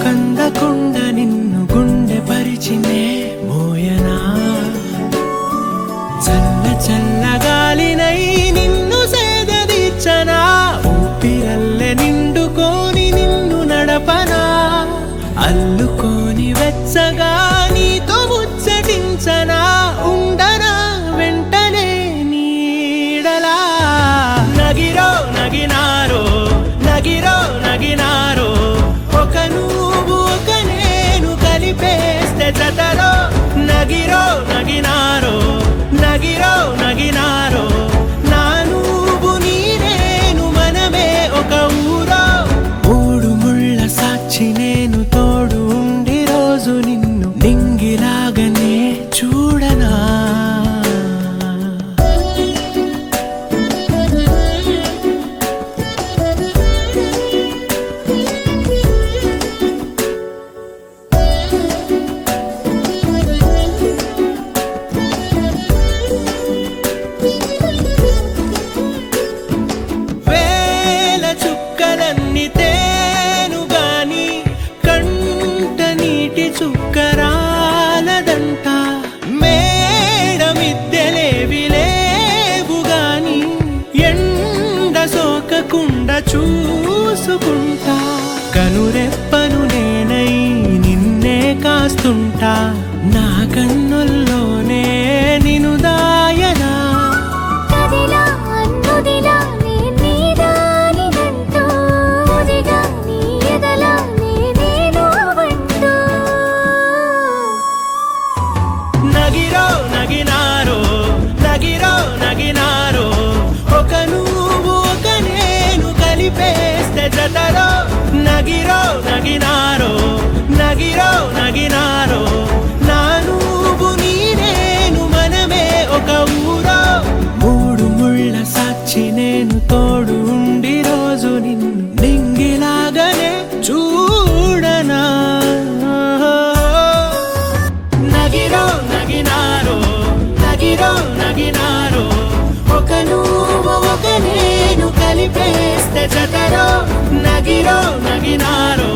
కందకుండా నిన్ను గుండె పరిచినే మోయనా చల్ల చల్లగాలినై నిన్ను సేదదీర్చనా ఊపిరల్లె నిండుకోని నిన్ను నడపనా అల్లుకోని వెచ్చగా నీతో ముచ్చటించనా ఉండనా వెంటనే నీడలా నగిరో నగినారో నగిరో నగినారో ఒక నువ్వు ఒక నేను కలిపేస్తే జతలో నగిరో నగినారో నగిరో నగినారో నా నువ్వు నీ నేను మనమే ఒక ఊరో మూడు ముళ్ళ సాక్షి నేను తోడు ఉండి రోజు నిన్ను నింగిలాగనే చూడనా చుక్కరాలదంట మేడ మిద్దెలేవి లేవు గాని ఎండ సోకకుండా చూసుకుంటా కనురెప్పను నేనై నిన్నే కాస్తుంటా నా కన్నుల్లోనే నిన్ను దాయనా నగిరో నగినారో నగిరో నగినారో ఒక నువ్వు ఒక నేను కలిపేస్తే జతలో నగిరో నగినారో నగిరో నగినారో నా నువ్వు నీ నేను మనమే ఒక ఊరో మూడు ముళ్ళ సాక్షి నేను తోడు ఉండి రోజు నిన్ను నింగిలాగనే చూడనా నగిరో నగినారో నగిరో నగినారో ఒక నువ్వు ఒక నేను కలిపేస్తే జతలో నగిరో నగినారో